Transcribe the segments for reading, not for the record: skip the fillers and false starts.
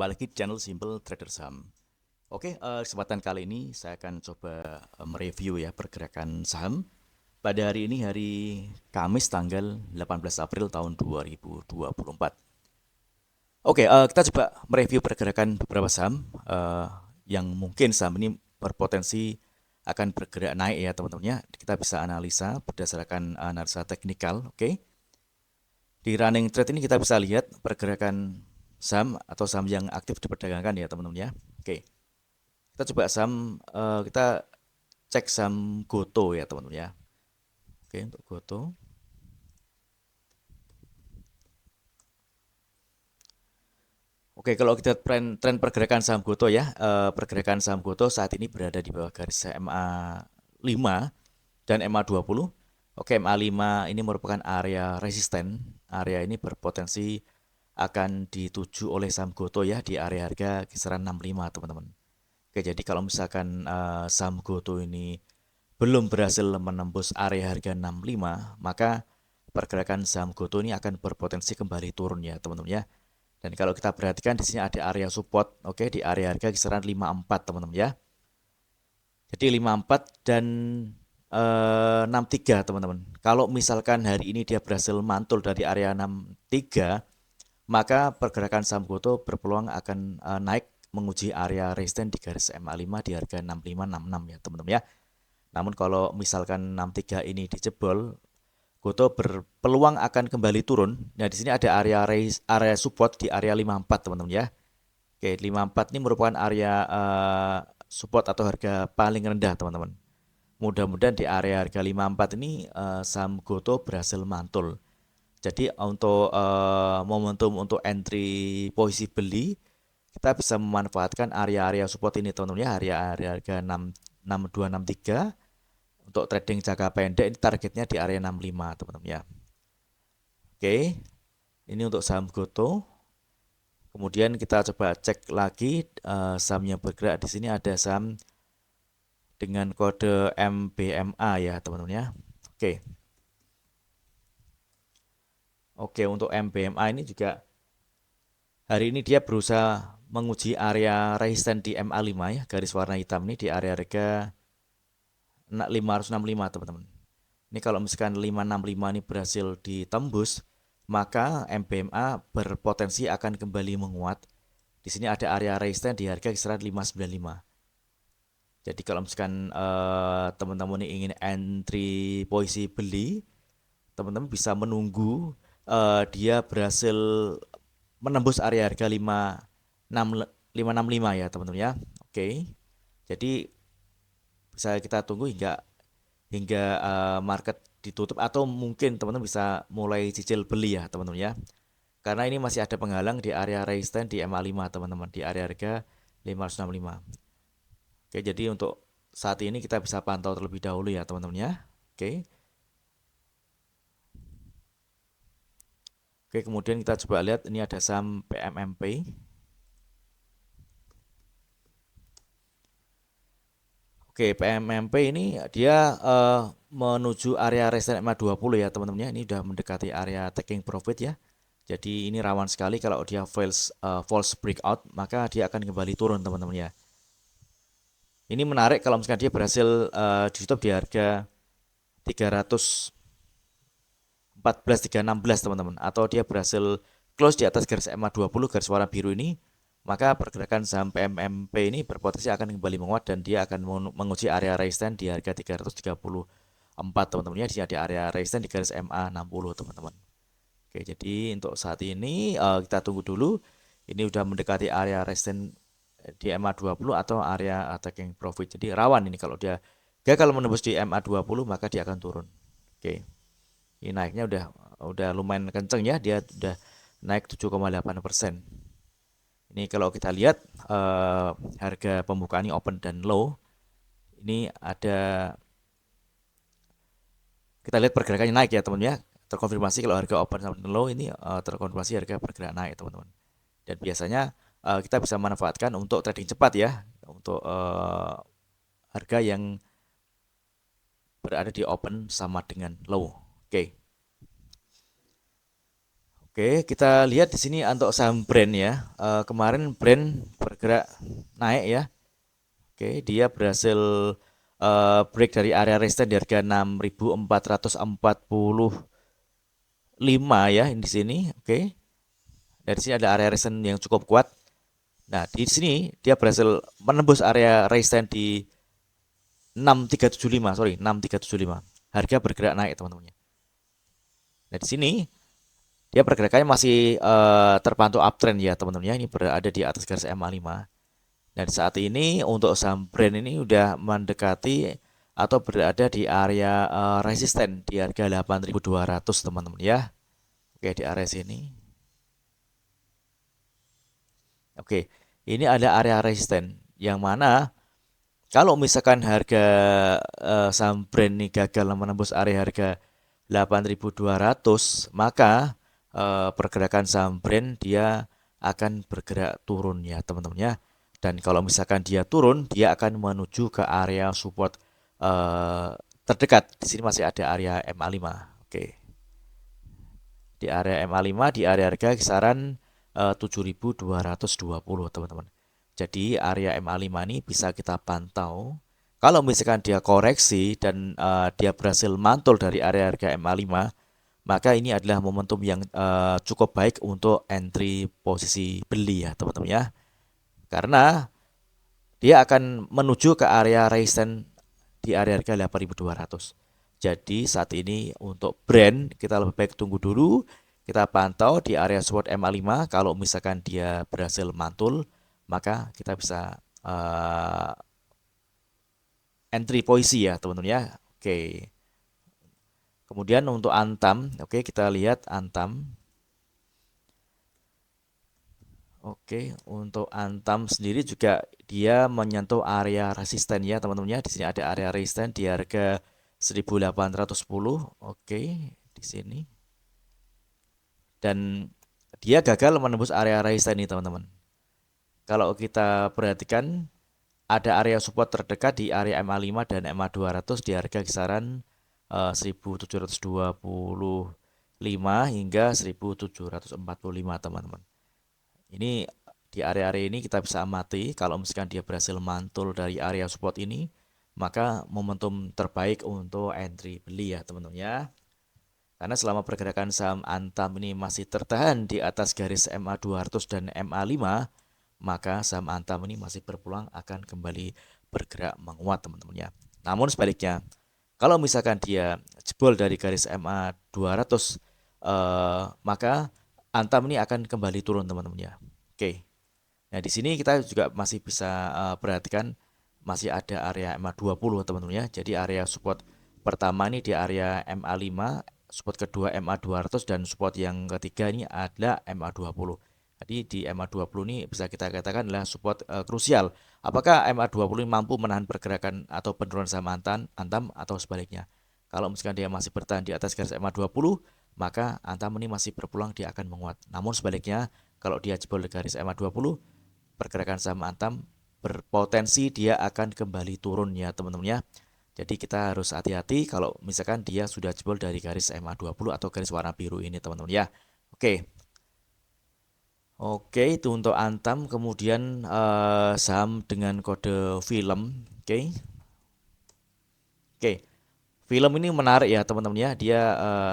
Kembali lagi di channel Simple Trader Saham. Oke, kesempatan kali ini saya akan coba mereview ya pergerakan saham pada hari ini, hari Kamis tanggal 18 April tahun 2024. Oke, kita coba mereview pergerakan beberapa saham yang mungkin saham ini berpotensi akan bergerak naik ya teman-teman ya. Kita bisa analisa berdasarkan analisa teknikal, oke. Di running trade ini kita bisa lihat pergerakan saham atau saham yang aktif diperdagangkan ya teman-teman ya. Oke, kita coba saham, kita cek saham Goto ya teman-teman ya. Oke, untuk Goto. Oke, kalau kita tren pergerakan saham Goto ya, pergerakan saham Goto saat ini berada di bawah garis MA 5 dan MA 20. Oke, MA 5 ini merupakan area resisten. Area ini berpotensi akan dituju oleh saham Goto ya di area harga kisaran 65 teman-teman. Oke, jadi kalau misalkan saham Goto ini belum berhasil menembus area harga 65, maka pergerakan saham Goto ini akan berpotensi kembali turun ya teman-teman ya. Dan kalau kita perhatikan di sini ada area support, oke, di area harga kisaran 54 teman-teman ya. Jadi 54 dan 63 teman-teman. Kalau misalkan hari ini dia berhasil mantul dari area 63, maka pergerakan saham Goto berpeluang akan naik menguji area resisten di garis MA5 di harga 6566 ya teman-teman ya. Namun kalau misalkan 63 ini dijebol, Goto berpeluang akan kembali turun. Nah, di sini ada area support di area 54 teman-teman ya. Oke, 54 ini merupakan area support atau harga paling rendah teman-teman. Mudah-mudahan di area harga 54 ini saham Goto berhasil mantul. Jadi untuk momentum untuk entry posisi beli, kita bisa memanfaatkan area-area support ini teman-teman ya, area-area harga 6263. Untuk trading jangka pendek ini targetnya di area 65 teman-teman ya. Oke, ini untuk saham Goto. Kemudian kita coba cek lagi saham yang bergerak di sini, ada saham dengan kode MBMA ya teman-teman ya. Oke. Oke, untuk MBMA ini juga hari ini dia berusaha menguji area resisten di MA5 ya, garis warna hitam ini di area harga 565 teman-teman. Ini kalau misalkan 565 ini berhasil ditembus, maka MBMA berpotensi akan kembali menguat. Di sini ada area resisten di harga kisaran 595. Jadi kalau misalkan teman-teman ini ingin entry posisi beli, teman-teman bisa menunggu dia berhasil menembus area harga 565 ya teman-teman ya. Oke. Jadi bisa kita tunggu hingga market ditutup, atau mungkin teman-teman bisa mulai cicil beli ya teman-teman ya. Karena ini masih ada penghalang di area resisten di MA5 teman-teman, di area harga 565. Oke, jadi untuk saat ini kita bisa pantau terlebih dahulu ya teman-teman ya. Oke. Oke, kemudian kita coba lihat ini ada saham PMMP. Oke, PMMP ini dia menuju area resistance MA20 ya teman-teman ya. Ini sudah mendekati area taking profit ya. Jadi ini rawan sekali kalau dia false breakout, maka dia akan kembali turun teman-teman ya. Ini menarik kalau misalkan dia berhasil ditutup di harga 314.316 teman-teman, atau dia berhasil close di atas garis MA20 garis warna biru ini, maka pergerakan saham PMMP ini berpotensi akan kembali menguat dan dia akan menguji area resisten di harga 334 teman-teman ya, di area resisten di garis MA60 teman-teman. Oke, jadi untuk saat ini kita tunggu dulu. Ini udah mendekati area resisten di MA20 atau area attacking profit. Jadi rawan ini kalau dia gagal menembus di MA20 maka dia akan turun. Oke. Ini naiknya udah lumayan kenceng ya, dia udah naik 7,8%. Ini kalau kita lihat harga pembukaan ini open dan low. Ini ada, kita lihat pergerakannya naik ya teman-teman ya. Terkonfirmasi kalau harga open sama low ini terkonfirmasi harga bergerak naik teman-teman. Dan biasanya kita bisa manfaatkan untuk trading cepat ya, untuk harga yang berada di open sama dengan low. Oke. Oke, kita lihat di sini untuk saham Brand ya. Kemarin Brand bergerak naik ya. Oke, dia berhasil break dari area resistance di harga 6.445 ya di sini. Oke. Dari sini ada area resistance yang cukup kuat. Nah, di sini dia berhasil menembus area resistance di 6375, sorry, 6375. Harga bergerak naik, teman-teman. Nah, di sini dia pergerakannya masih terpantau uptrend ya, teman-teman ya. Ini berada di atas garis MA5. Dan saat ini untuk saham Brand ini udah mendekati atau berada di area resisten di harga 8.200, teman-teman ya. Oke, di area sini. Oke, ini ada area resisten yang mana kalau misalkan harga saham Brand ini gagal menembus area harga 8.200, maka pergerakan saham Brand dia akan bergerak turun ya, teman-teman ya. Dan kalau misalkan dia turun, dia akan menuju ke area support terdekat. Di sini masih ada area MA5. Oke. Di area MA5 di area harga kisaran 7.220, teman-teman. Jadi area MA5 ini bisa kita pantau. Kalau misalkan dia koreksi dan dia berhasil mantul dari area harga MA5, maka ini adalah momentum yang cukup baik untuk entry posisi beli ya, teman-teman ya. Karena dia akan menuju ke area resistance di area harga 8.200. Jadi saat ini untuk Brand kita lebih baik tunggu dulu, kita pantau di area support MA5. Kalau misalkan dia berhasil mantul, maka kita bisa entry posisi ya, teman-teman ya. Oke. Kemudian untuk Antam, oke, kita lihat Antam. Oke, untuk Antam sendiri juga dia menyentuh area resisten ya, teman-teman ya. Di sini ada area resisten di harga 1810. Oke, di sini. Dan dia gagal menembus area resisten ini, teman-teman. Kalau kita perhatikan ada area support terdekat di area MA5 dan MA200 di harga kisaran 1725 hingga 1745, teman-teman. Ini di area-area ini kita bisa amati kalau misalkan dia berhasil mantul dari area support ini, maka momentum terbaik untuk entry beli ya, teman-teman ya. Karena selama pergerakan saham Antam ini masih tertahan di atas garis MA200 dan MA5, maka saham Antam ini masih berpeluang akan kembali bergerak menguat, teman-teman ya. Namun sebaliknya, kalau misalkan dia jebol dari garis MA200, maka Antam ini akan kembali turun, teman-teman ya. Oke. Nah, di sini kita juga masih bisa perhatikan masih ada area MA20, teman-teman ya. Jadi area support pertama ini di area MA5, support kedua MA200 dan support yang ketiga ini adalah MA20. Jadi di MA20 ini bisa kita katakan adalah support krusial. Apakah MA20 ini mampu menahan pergerakan atau penurunan saham Antam atau sebaliknya? Kalau misalkan dia masih bertahan di atas garis MA20, maka Antam ini masih berpeluang dia akan menguat. Namun sebaliknya, kalau dia jebol di garis MA20, pergerakan saham Antam berpotensi dia akan kembali turun ya, teman-teman ya. Jadi kita harus hati-hati kalau misalkan dia sudah jebol dari garis MA20 atau garis warna biru ini, teman-teman ya. Oke. Oke, itu untuk Antam. Kemudian saham dengan kode film. Oke. Oke. Film ini menarik ya, teman-teman ya. Dia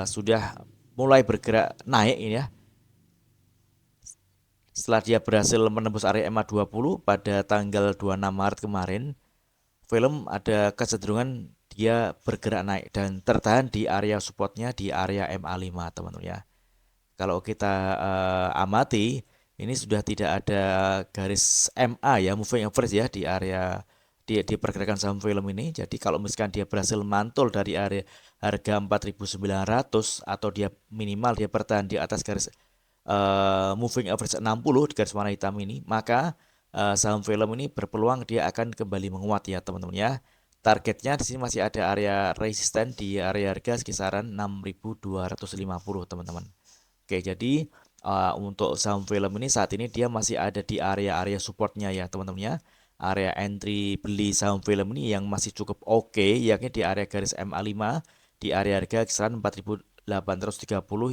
sudah mulai bergerak naik ini ya. Setelah dia berhasil menembus area MA20 pada tanggal 26 Maret kemarin, film ada kecenderungan dia bergerak naik dan tertahan di area supportnya di area MA5, teman-teman ya. Kalau kita amati, ini sudah tidak ada garis MA ya, moving average ya di area di pergerakan saham film ini. Jadi kalau misalkan dia berhasil mantul dari area harga 4.900 atau dia minimal dia bertahan di atas garis moving average 60 di garis warna hitam ini, maka saham film ini berpeluang dia akan kembali menguat ya, teman-teman ya. Targetnya di sini masih ada area resisten di area harga kisaran 6.250, teman-teman. Oke, jadi untuk saham film ini saat ini dia masih ada di area-area supportnya ya, teman-teman ya. Area entry beli saham film ini yang masih cukup oke, yakni di area garis MA5 di area harga kisaran 4.830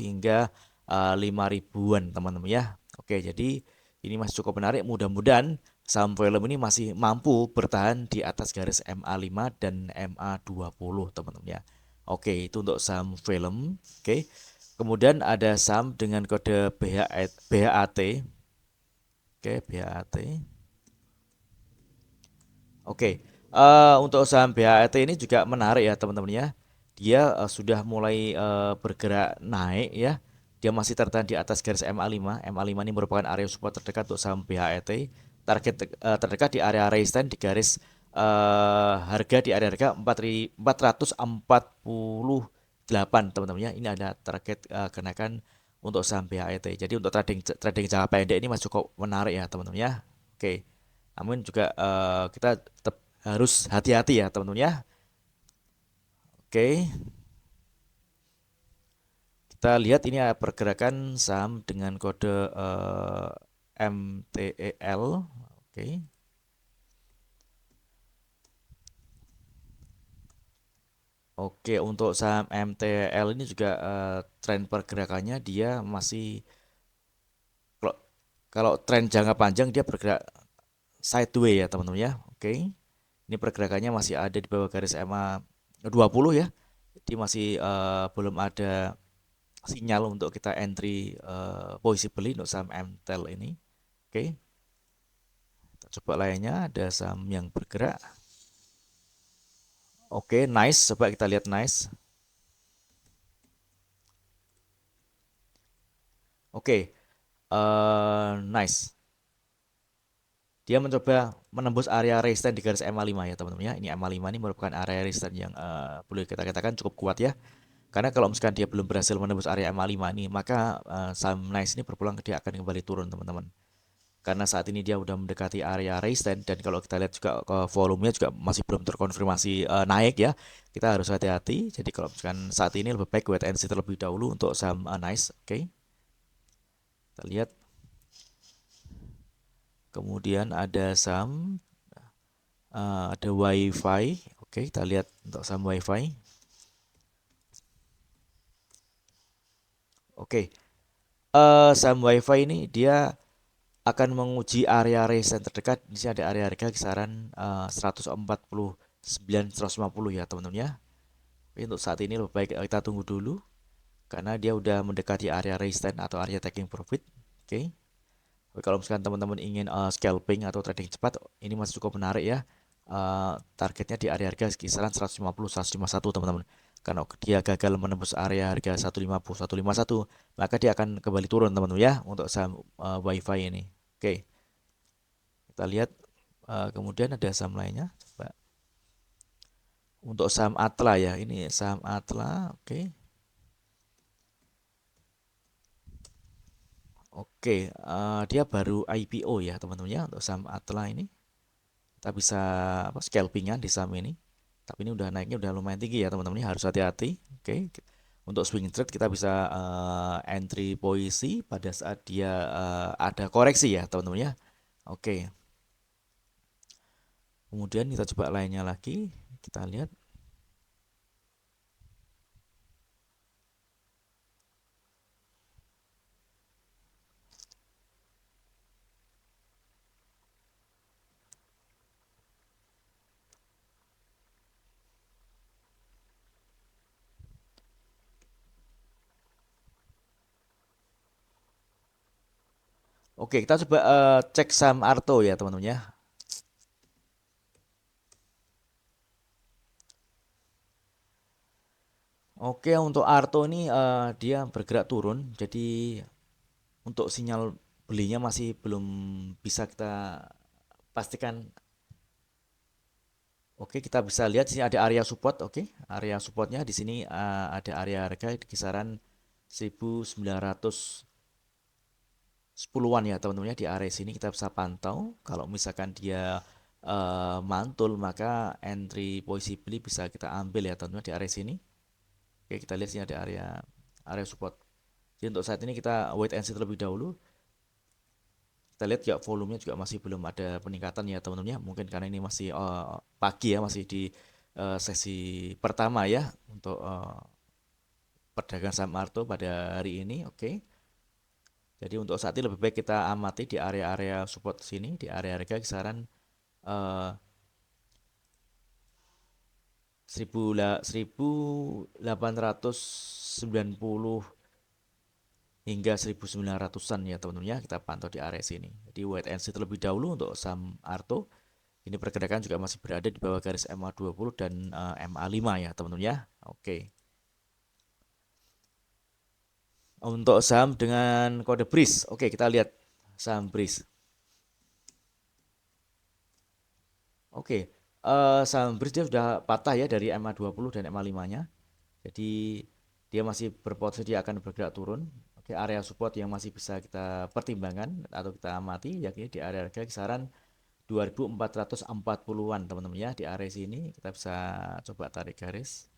hingga 5 ribuan teman-teman ya. Oke, jadi ini masih cukup menarik. Mudah-mudahan saham film ini masih mampu bertahan di atas garis MA5 dan MA20 teman-teman ya. Oke, itu untuk saham film. Oke. Kemudian ada saham dengan kode BHAT. Oke, BHAT. Oke, untuk saham BHAT ini juga menarik ya teman-teman ya. Dia sudah mulai bergerak naik ya. Dia masih tertahan di atas garis MA5. MA5 ini merupakan area support terdekat untuk saham BHAT. Target terdekat di area resistance di garis harga di area harga 448 teman-teman ya. Ini ada target kenaikan untuk saham BHAT. Jadi untuk trading trading jangka pendek ini masih cukup menarik ya teman-teman ya. Oke. Namun juga kita tetap harus hati-hati ya teman-teman ya. Oke, kita lihat ini ada pergerakan saham dengan kode MTEL. Oke. Oke, untuk saham MTEL ini juga tren pergerakannya dia masih kalau kalau tren jangka panjang dia bergerak sideways ya teman-teman ya. Oke. Ini pergerakannya masih ada di bawah garis MA 20 ya. Jadi masih belum ada sinyal untuk kita entry posisi beli untuk saham MTEL ini. Oke, kita coba lainnya ada saham yang bergerak. Oke, nice. Coba kita lihat nice. Oke, nice. Dia mencoba menembus area resistance di garis MA5 ya teman-teman ya. Ini MA5 ini merupakan area resistance yang boleh kita katakan cukup kuat ya. Karena kalau misalkan dia belum berhasil menembus area MA5 ini, maka saham nice ini berpeluang dia akan kembali turun teman-teman. Karena saat ini dia udah mendekati area resistance dan kalau kita lihat juga ke volumenya juga masih belum terkonfirmasi naik ya. Kita harus hati-hati. Jadi kalau misalkan saat ini lebih baik wait and see terlebih dahulu untuk saham nice. Oke. Kita lihat. Kemudian ada saham ada WiFi. Oke, kita lihat untuk saham WiFi. Oke. Saham WiFi ini dia akan menguji area resistance terdekat. Di sini ada area harga kisaran 149 150 ya teman-teman ya. Tapi untuk saat ini lebih baik kita tunggu dulu karena dia udah mendekati area resistance atau area taking profit. Oke. Tapi kalau misalkan teman-teman ingin scalping atau trading cepat, ini masih cukup menarik ya. Targetnya di area harga kisaran 150 151 teman-teman. Karena dia gagal menembus area harga 150 151, maka dia akan kembali turun teman-teman ya untuk saham WiFi ini. Oke. Kita lihat kemudian ada saham lainnya. Coba. Untuk saham Atla ya, ini saham Atla, oke. Oke, dia baru IPO ya teman-teman ya untuk saham Atla ini. Kita bisa scalpingan di saham ini. Tapi ini udah naiknya udah lumayan tinggi ya teman-teman, ini harus hati-hati. Oke. Untuk swing trade kita bisa entry posisi pada saat dia ada koreksi ya teman-teman ya. Oke. Kemudian kita coba lainnya lagi. Kita lihat. Oke, kita coba cek saham Arto ya teman-teman ya. Oke, untuk Arto ini dia bergerak turun. Jadi untuk sinyal belinya masih belum bisa kita pastikan. Oke, kita bisa lihat di sini ada area support. Oke, area supportnya di sini ada area harga di kisaran 1910-an ya teman-teman ya. Di area sini kita bisa pantau. Kalau misalkan dia mantul maka entry posisi beli bisa kita ambil ya teman-teman di area sini. Oke, kita lihat sini ada area support. Jadi untuk saat ini kita wait and see terlebih dahulu. Kita lihat ya volumenya juga masih belum ada peningkatan ya teman-teman ya. Mungkin karena ini masih pagi ya, masih di sesi pertama ya untuk perdagangan saham Arto pada hari ini. Oke. Jadi untuk saat ini lebih baik kita amati di area-area support sini, di area harga kisaran 1890 hingga 1900-an ya teman-teman ya, kita pantau di area sini. Jadi wait and see terlebih dahulu untuk saham Arto. Ini pergerakan juga masih berada di bawah garis MA20 dan MA5 ya teman-teman ya. Oke. Untuk saham dengan kode BRIS, oke kita lihat saham BRIS. Oke, saham BRIS dia sudah patah ya dari MA20 dan MA5-nya. Jadi dia masih berpotensi dia akan bergerak turun. Oke, area support yang masih bisa kita pertimbangkan atau kita amati yakni di area harga kisaran 2440-an teman-teman ya. Di area sini kita bisa coba tarik garis.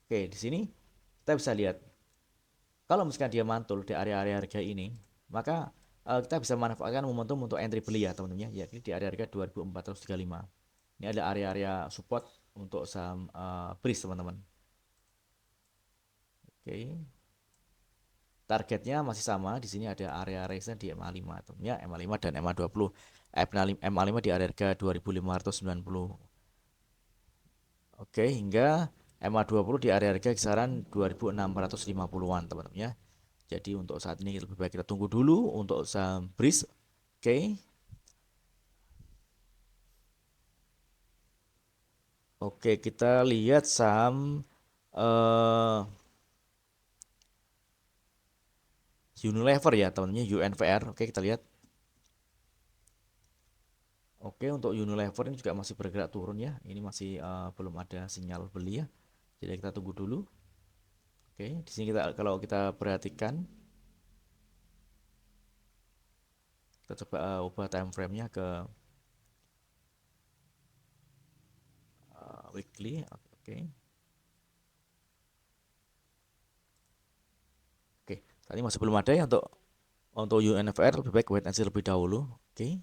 Oke, di sini kita bisa lihat kalau misalkan dia mantul di area-area harga ini, maka kita bisa manfaatkan momentum untuk entry beli ya teman-teman ya, yakni di area harga 2435. Ini ada area-area support untuk saham BRIS teman-teman. Oke. Targetnya masih sama, di sini ada area resistance di MA5 ya, MA5 dan MA20. MA5 di area harga 2590. Oke, hingga MA20 di area harga kisaran 2650-an teman-teman ya. Jadi untuk saat ini lebih baik kita tunggu dulu untuk saham BRIS. Oke. Oke, kita lihat saham Unilever ya teman-teman, UNVR. Oke, kita lihat. Oke, untuk Unilever ini juga masih bergerak turun ya. Ini masih belum ada sinyal beli ya. Jadi kita tunggu dulu. Oke, di sini kalau kita perhatikan, kita coba ubah time frame-nya ke weekly. Oke. Oke, tadi masih belum ada ya untuk UNFR, lebih baik wait and see lebih dahulu. Oke.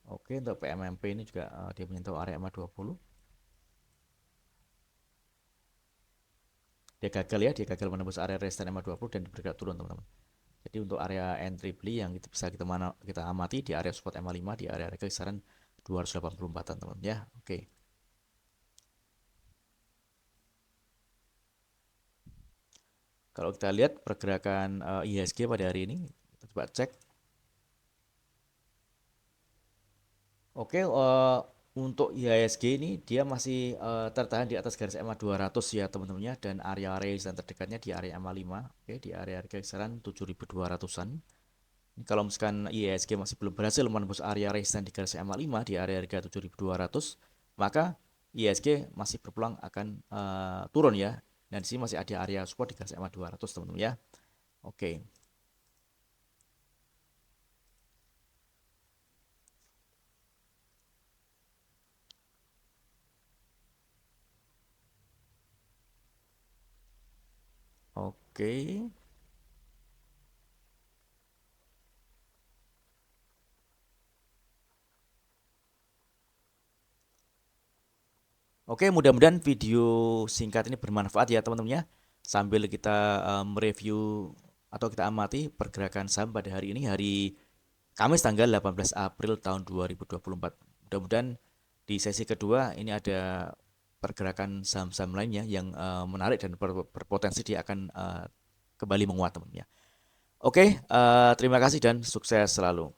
Oke, untuk PMMP ini juga dia menyentuh area MA20. Dia gagal menembus area resistance MA20 dan bergerak turun teman-teman. Jadi untuk area entry beli yang bisa kita amati di area support MA5 di area harga kisaran 284-an teman-teman ya. Oke. Kalau kita lihat pergerakan IHSG pada hari ini, kita coba cek. Oke, untuk IHSG ini dia masih tertahan di atas garis MA 200 ya teman-teman ya, dan area resistance terdekatnya di area MA 5. Oke, di area harga kisaran 7.200-an. Kalau misalkan IHSG masih belum berhasil menembus area resistance di garis MA 5 di area harga 7.200, maka IHSG masih berpeluang akan turun ya. Dan di sini masih ada area support di garis MA 200 teman-teman ya. Oke. Oke. Oke, mudah-mudahan video singkat ini bermanfaat ya teman-teman ya. Sambil kita mereview atau kita amati pergerakan saham pada hari ini, hari Kamis tanggal 18 April tahun 2024. Mudah-mudahan di sesi kedua ini ada pergerakan saham-saham lainnya yang menarik dan berpotensi dia akan kembali menguat teman-teman ya. Oke, terima kasih dan sukses selalu.